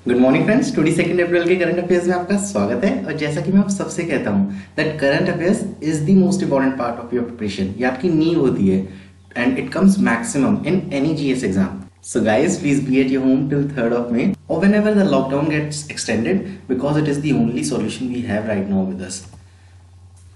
Good morning friends, 22 अप्रैल के current affairs में आपका स्वागत है। और जैसा कि मैं आप सबसे कहता हूँ that current affairs is the most important part of your preparation. ये आपकी नींव होती है and it comes maximum in any GS exam. So guys, please be at your home till 3rd of May or whenever the lockdown gets extended because it is the only solution we have right now with us.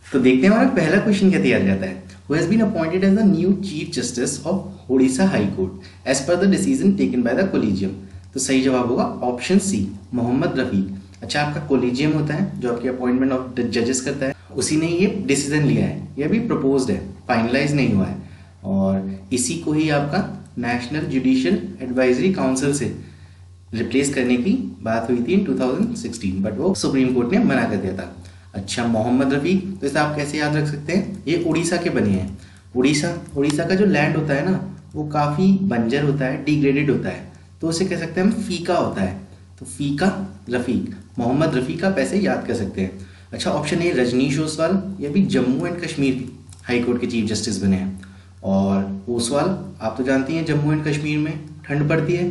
तो देखते हैं हमारा पहला question क्या तैयार जाता है। Who has been appointed as the new Chief Justice of Odisha High Court as per the decision taken by the Collegium? तो सही जवाब होगा ऑप्शन सी, मोहम्मद रफीक। अच्छा, आपका कोलिजियम होता है जो आपकी अपॉइंटमेंट ऑफ जजेस करता है, उसी ने ये डिसीजन लिया है। ये अभी प्रपोज्ड है, फाइनलाइज नहीं हुआ है। और इसी को ही आपका नेशनल जुडिशियल एडवाइजरी काउंसिल से रिप्लेस करने की बात हुई थी इन 2016, बट वो सुप्रीम कोर्ट ने मना कर दिया था। अच्छा, मोहम्मद रफीक, तो इसे आप कैसे याद रख सकते हैं, ये उड़ीसा के बने हैं। उड़ीसा का जो लैंड होता है ना, वो काफ़ी बंजर होता है, डिग्रेडेड होता है, तो उसे कह सकते हैं हम फीका होता है। तो फीका रफीक, मोहम्मद रफीक आप ऐसे याद कर सकते हैं। अच्छा, ऑप्शन ए रजनीश ओसवाल, ये भी Jammu and Kashmir high court के चीफ जस्टिस बने हैं। और ओसवाल आप तो जानती हैं जम्मू एंड कश्मीर में ठंड पड़ती है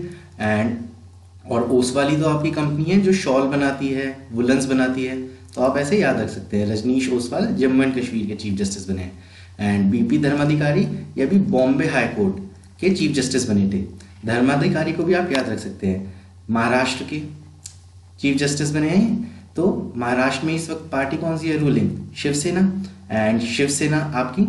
और ओसवाल ही तो आपकी कंपनी है जो शॉल बनाती है, वुलन्स बनाती है, तो आप ऐसे याद रख सकते हैं रजनीश ओसवाल जम्मू एंड कश्मीर के चीफ जस्टिस बने हैं। एंड बीपी धर्माधिकारी, ये भी बॉम्बे हाई कोर्ट के चीफ जस्टिस बने थे। धर्माधिकारी को भी आप याद रख सकते हैं, महाराष्ट्र के चीफ जस्टिस बने हैं। तो महाराष्ट्र में इस वक्त पार्टी कौन सी है रूलिंग, शिवसेना। एंड शिवसेना आपकी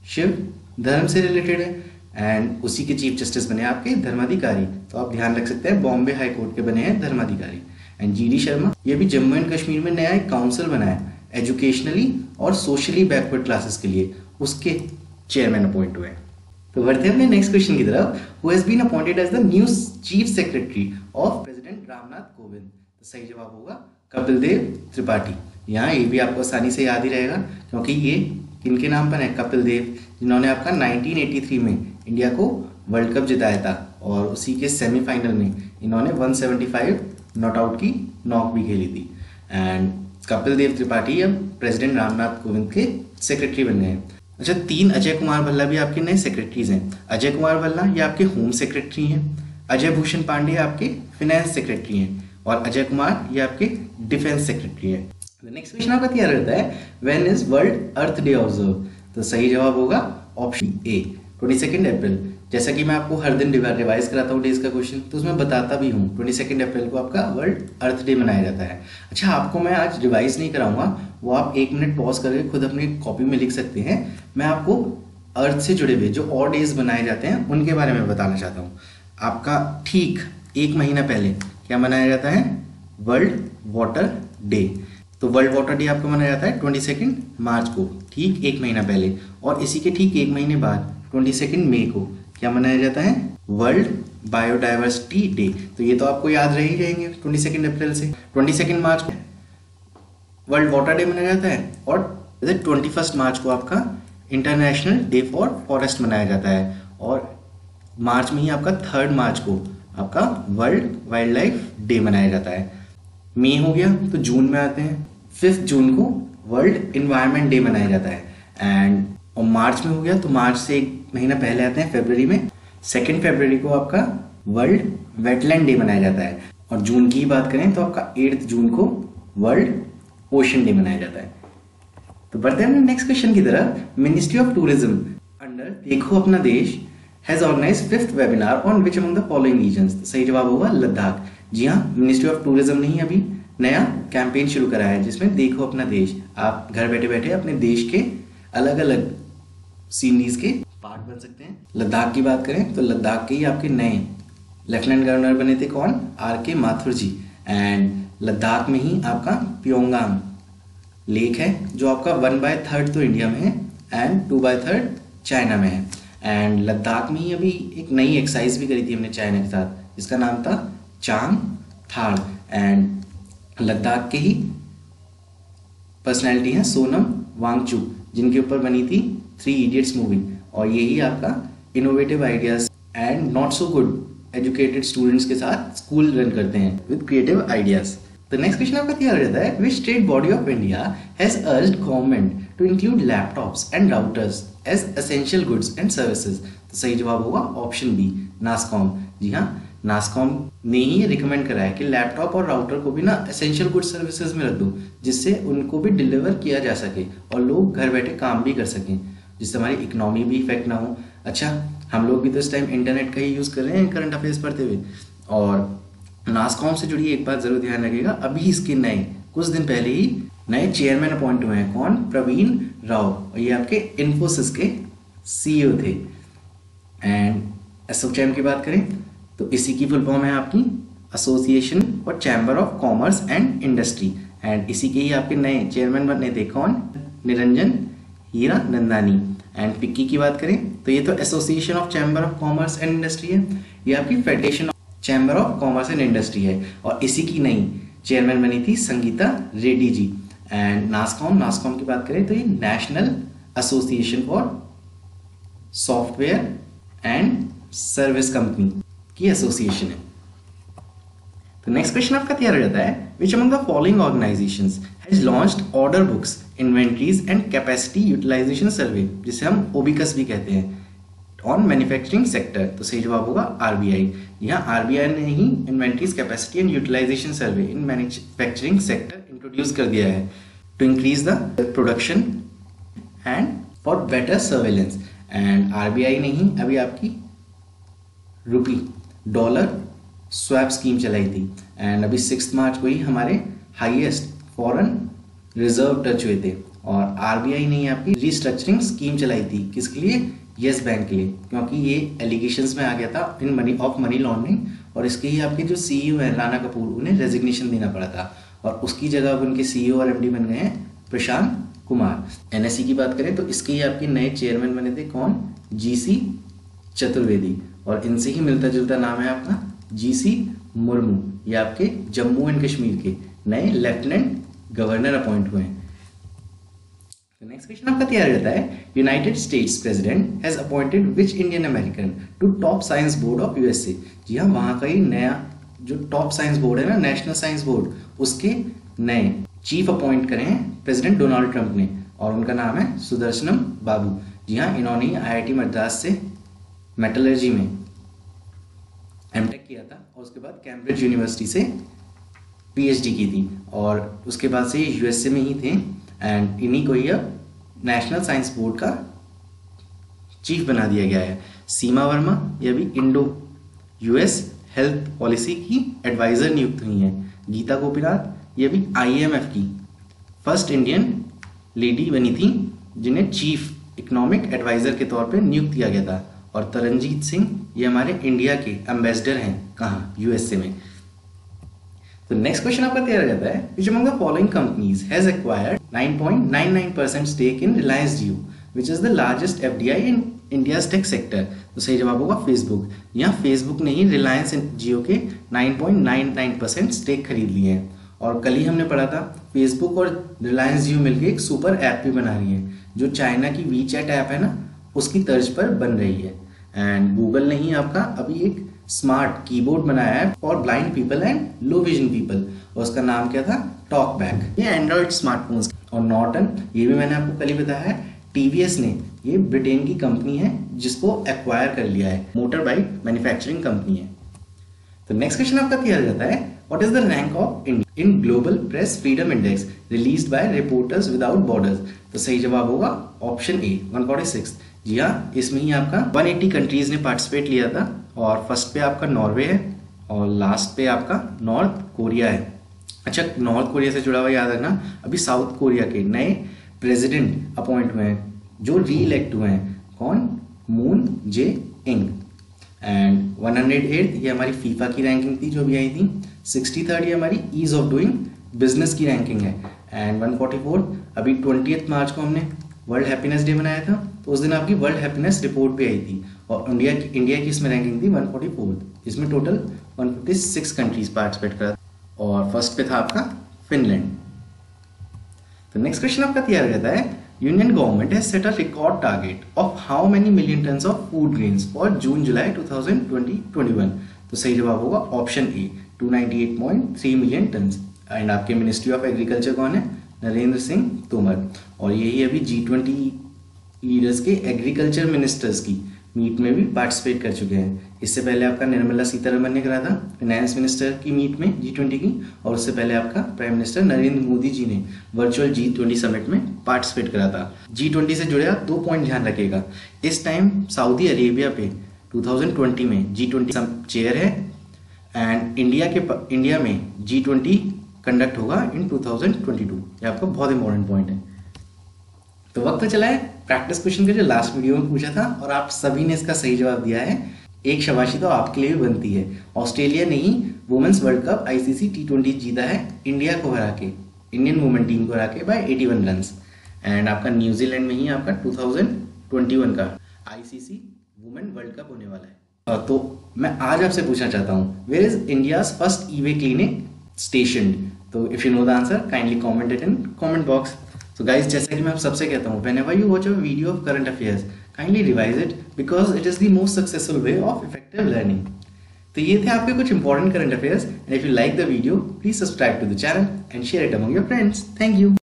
शिव धर्म से रिलेटेड है एंड उसी के चीफ जस्टिस बने आपके धर्माधिकारी। तो आप ध्यान रख सकते हैं बॉम्बे हाई कोर्ट के बने हैं धर्माधिकारी। एंड जीडी शर्मा, ये भी जम्मू एंड कश्मीर में नया एक काउंसिल बना है एजुकेशनली और सोशली बैकवर्ड क्लासेस के लिए, उसके चेयरमैन अपॉइंट हुए हैं। तो बढ़ते हैं अपने नेक्स्ट क्वेश्चन की तरफ। Who has been appointed as the new chief secretary of president Ramnath Kovind? तो सही जवाब होगा कपिल देव त्रिपाठी। यहाँ ये भी आपको आसानी से याद ही रहेगा क्योंकि ये किनके नाम पर है, कपिल देव, जिन्होंने आपका 1983 में इंडिया को वर्ल्ड कप जिताया था और उसी के सेमीफाइनल में इन्होंने 175 नॉट आउट की नॉक भी खेली थी। एंड कपिल देव त्रिपाठी अब प्रेसिडेंट रामनाथ कोविंद के सेक्रेटरी बन गए हैं। अच्छा, 3 अजय कुमार भल्ला भी आपके नए सेक्रेटरीज हैं। अजय कुमार भल्ला ये आपके होम सेक्रेटरी हैं, अजय भूषण पांडे आपके फिनेंस सेक्रेटरी हैं और अजय कुमार ये आपके डिफेंस सेक्रेटरी हैं। नेक्स्ट क्वेश्चन आपका क्या रहता है, when is world earth day observe? तो सही जवाब होगा ऑप्शन ए, 22 अप्रैल। जैसा कि मैं आपको हर दिन रिवाइज कराता हूँ डेज का क्वेश्चन, तो उसमें बताता भी हूँ 22 अप्रैल को आपका वर्ल्ड अर्थ डे मनाया जाता है। अच्छा, आपको मैं आज रिवाइज नहीं कराऊंगा, वो आप 1 मिनट पॉज करके खुद अपनी कॉपी में लिख सकते हैं। मैं आपको अर्थ से जुड़े हुए जो और डेज बनाए जाते हैं उनके बारे में बताना चाहता हूँ। आपका ठीक 1 महीना पहले क्या मनाया जाता है, वर्ल्ड वाटर डे। तो वर्ल्ड वाटर डे आपको मनाया जाता है 22 मार्च को, ठीक 1 महीना पहले। और इसी के ठीक 1 महीने बाद 22 मई को क्या मनाया जाता है, वर्ल्ड बायोडाइवर्सिटी डे। तो ये तो आपको याद रह ही रहेंगे 22 अप्रैल से। 22 मार्च को वर्ल्ड वाटर डे मनाया जाता है और 21 मार्च को आपका इंटरनेशनल डे फॉर फॉरेस्ट मनाया जाता है। और मार्च में ही आपका 3 मार्च को आपका वर्ल्ड वाइल्ड लाइफ डे मनाया जाता है। मई हो गया तो जून में आते हैं, 5 जून को वर्ल्ड इन्वायरमेंट डे मनाया जाता है। एंड और मार्च में हो गया तो मार्च से 1 महीना पहले आते हैं फरवरी में, 2 फरवरी को आपका वर्ल्ड वेटलैंड डे मनाया जाता है। और जून की बात करें तो आपका 8 जून को वर्ल्ड ओशन डे मनाया जाता है। तो बढ़ते हैं नेक्स्ट क्वेश्चन की तरफ। मिनिस्ट्री ऑफ टूरिज्म अंडर देखो अपना देश has organised 5th webinar on which among the following reasons? तो सही जवाब होगा लद्दाख। जी हाँ, मिनिस्ट्री ऑफ टूरिज्म ने ही अभी नया कैंपेन शुरू करा है जिसमें देखो अपना देश, आप घर बैठे बैठे अपने देश के अलग अलग सीनरीज के पार्ट बन सकते हैं। लद्दाख की बात करें तो लद्दाख के ही आपके नए लेफ्टिनेंट गवर्नर बने थे कौन, आर.के. माथुर जी। एंड लद्दाख में ही आपका प्योंगयांग लेक है जो आपका 1/3 तो इंडिया में है एंड 2/3 चाइना में है। एंड लद्दाख में ही अभी एक नई एक्सरसाइज भी करी थी हमने चाइना के साथ, जिसका नाम था चांग थाड़। एंड लद्दाख के ही पर्सनैलिटी हैं सोनम वांगचुक, जिनके ऊपर बनी थी 3 इडियट्स मूवी। और यही आपका innovative ideas and not so good educated students के साथ स्कूल रन करते हैं विद क्रिएटिव आइडियाज। तो नेक्स्ट क्वेश्चन आपका क्या रहता है, which state body of India has urged government to include laptops and routers as essential goods and services? तो सही जवाब होगा ऑप्शन बी, नासकॉम। जी हाँ, नासकॉम ने ही रिकमेंड करा है कि लैपटॉप और राउटर को भी ना एसेंशियल गुड सर्विसेज में रख दो, जिससे उनको भी डिलीवर किया जा सके और लोग घर बैठे काम भी कर सकें, जिससे हमारी इकोनॉमी भी इफेक्ट ना हो। अच्छा, हम लोग भी तो इस टाइम इंटरनेट का ही यूज़ कर रहे हैं करंट अफेयर्स पढ़ते हुए। और नासकॉम से जुड़ी एक बात जरूर ध्यान रखिएगा, अभी इसके नए कुछ दिन पहले ही नए चेयरमैन अपॉइंट हुए हैं। कौन? प्रवीण राव, और ये आपके इन्फोसिस के सीईओ थे। एंड एसोचैम की बात करें तो इसी की फुल फॉर्म है आपकी association for chamber of commerce and industry. And इसी के ही आपके नए चेयरमैन बने थे। कौन? निरंजन हीरा नंदानी। एंड फिक्की की बात करें तो ये तो association of chamber of commerce and industry है, ये आपकी federation of chamber of commerce and industry है। और इसी की नई चेयरमैन बनी थी संगीता रेड्डी जी। एंड नासकॉम की बात करें तो ये national association for software and service company की एसोसिएशन है। तो नेक्स्ट क्वेश्चन आपका तैयार हो जाता है, which among the following organisations has launched order books, inventories and capacity utilisation survey, जिसे हम ओबिकस भी कहते हैं, ऑन मैन्युफैक्चरिंग सेक्टर। तो सही जवाब होगा आरबीआई। यहाँ आरबीआई ने ही inventories capacity and utilisation survey in manufacturing sector introduce कर दिया है to increase the production and for better surveillance. And RBI ने ही अभी आपकी रुपी डॉलर स्वैप स्कीम चलाई थी। एंड अभी 6 मार्च को ही हमारे हाईएस्ट फॉरेन रिजर्व टच हुए थे। और आरबीआई ने ही आपकी रिस्ट्रक्चरिंग स्कीम चलाई थी, किसके लिए? येस बैंक के लिए, क्योंकि ये एलिगेशंस में आ गया था इन मनी लॉन्ड्रिंग। और इसके ही आपके जो सीईओ हैं राणा कपूर, उन्हें रेजिग्नेशन देना पड़ा था और उसकी जगह अब उनके सीईओ और एमडी बन गए हैं प्रशांत कुमार। एनएसई की बात करें तो इसके ही आपके नए चेयरमैन बने थे। कौन? जीसी चतुर्वेदी। और इनसे ही मिलता जुलता नाम है आपका जीसी मुर्मू। ये आपके जम्मू एंड कश्मीर के नए लेफ्टिनेंट गवर्नर अपॉइंट हुए हैं। नेक्स्ट क्वेश्चन आपका तैयार रहता है, United States president has appointed which Indian American to top science board of USA. जी हाँ, वहां का ही नया जो टॉप साइंस बोर्ड है ना, नेशनल साइंस बोर्ड, उसके नए चीफ अपॉइंट करे हैं प्रेसिडेंट डोनाल्ड ट्रंप ने, और उनका नाम है सुदर्शनम बाबू। जी हाँ, इन्होंने आईआईटी मद्रास से मेटलर्जी में एमटेक किया था और उसके बाद कैम्ब्रिज यूनिवर्सिटी से पीएचडी की थी और उसके बाद से यूएसए में ही थे। एंड इन्हीं को ही अब नेशनल साइंस बोर्ड का चीफ बना दिया गया है। सीमा वर्मा ये अभी इंडो यूएस हेल्थ पॉलिसी की एडवाइजर नियुक्त हुई हैं। गीता गोपीनाथ ये अभी आईएमएफ की फर्स्ट इंडियन लेडी बनी थी जिन्हें चीफ इकोनॉमिक एडवाइजर के तौर पे नियुक्त किया गया था। और तरनजीत सिंह ये हमारे इंडिया के एम्बेसडर हैं, कहाँ? यूएसए में। तो नेक्स्ट क्वेश्चन आपका तैयार हो जाता है, which among the following companies has acquired 9.99% stake in Reliance Jio, which is the largest FDI in India's tech sector? तो सही जवाब होगा फेसबुक। यहाँ फेसबुक ने ही रिलायंस जियो के 9.99% स्टेक खरीद लिए हैं। और कल ही हमने पढ़ा था फेसबुक और रिलायंस जियो मिलकर एक सुपर ऐप भी बना रही है, जो चाइना की वीचैट ऐप है ना, उसकी तर्ज पर बन रही है। एंड गूगल ने ही आपका अभी एक स्मार्ट कीबोर्ड बनाया है for blind people and low vision people, और उसका नाम क्या था? Talk back. ये एंड्रॉइड स्मार्टफोन्स। और नॉर्टन ये भी मैंने आपको कल ही बताया है, टीवीएस ने, ये ब्रिटेन की कंपनी है जिसको एक्वायर कर लिया है, मोटर बाइक मैन्युफैक्चरिंग कंपनी है। तो नेक्स्ट क्वेश्चन आपका क्लियर हो जाता है, what is the rank of India in global press freedom index released by reporters without borders? तो सही जवाब होगा ऑप्शन ए 146। जी हाँ, इसमें ही आपका 180 कंट्रीज ने पार्टिसिपेट लिया था और फर्स्ट पे आपका नॉर्वे है और लास्ट पे आपका नॉर्थ कोरिया है। अच्छा, नॉर्थ कोरिया से जुड़ा हुआ याद रखना, अभी साउथ कोरिया के नए प्रेसिडेंट अपॉइंट हुए हैं जो री इलेक्ट हुए हैं। कौन? मून जे इंग। एंड 108 ये हमारी फीफा की रैंकिंग थी जो भी आई थी। 63rd ये हमारी ईज ऑफ डूइंग बिजनेस की रैंकिंग है। एंड 144 अभी 20 मार्च को हमने वर्ल्ड हैप्पीनेस डे मनाया था, तो उस दिन आपकी वर्ल्ड हैप्पीनेस रिपोर्ट भी आई थी और इंडिया की इसमें रैंकिंग थी 144। इसमें टोटल 156 कंट्रीज पार्टिसिपेट करा और फर्स्ट पे था आपका फिनलैंड। तो नेक्स्ट क्वेश्चन आपका तैयार रहता है, union government has set a record target of how many million tons of food grains for June July 2020-21? तो सही जवाब होगा option A 298.3 million tons. And आपके मिनिस्ट्री ऑफ एग्रीकल्चर कौन है? नरेंद्र सिंह तोमर। और यही अभी G20 लीडर्स के एग्रीकल्चर मिनिस्टर्स की मीट में भी पार्टिसिपेट कर चुके हैं। इससे पहले आपका निर्मला सीतारमन ने करा था फाइनेंस मिनिस्टर की मीट में G20 की, और उससे पहले आपका प्राइम मिनिस्टर नरेंद्र मोदी जी ने वर्चुअल G20 समिट में पार्टिसिपेट करा था। G20 से जुड़े आप 2 पॉइंट ध्यान रखिएगा। इस टाइम सऊदी अरेबिया पे 2020 में G20 चेयर है, एंड इंडिया में G20 कंडक्ट होगा इन 2022। ये आपका बहुत इंपॉर्टेंट पॉइंट है। तो वक्त तो चला है प्रैक्टिस क्वेश्चन का जो लास्ट वीडियो में पूछा था, और आप सभी ने इसका सही जवाब दिया है। एक शाबाशी तो आपके लिए भी बनती है। ऑस्ट्रेलिया ने ही women's world cup ICC T20 जीता है इंडिया को हरा के, इंडियन वुमेन टीम को हरा के बाय 81 रन। एंड आपका न्यूजीलैंड में ही आपका 2021 का ICC वुमेन वर्ल्ड कप होने वाला है। तो मैं आज आपसे पूछना चाहता हूँ, वेयर इज इंडियाज फर्स्ट ईवे क्लिनिक स्टेशनड? तो if you know the answer kindly comment it in comment box. So guys, जैसा कि मैं आप सबसे कहता हूँ, whenever you watch a video of current affairs, kindly revise it because it is the most successful way of effective learning. तो ये थे आपके कुछ important current affairs, and if you like the video, please subscribe to the channel and share it among your friends. Thank you.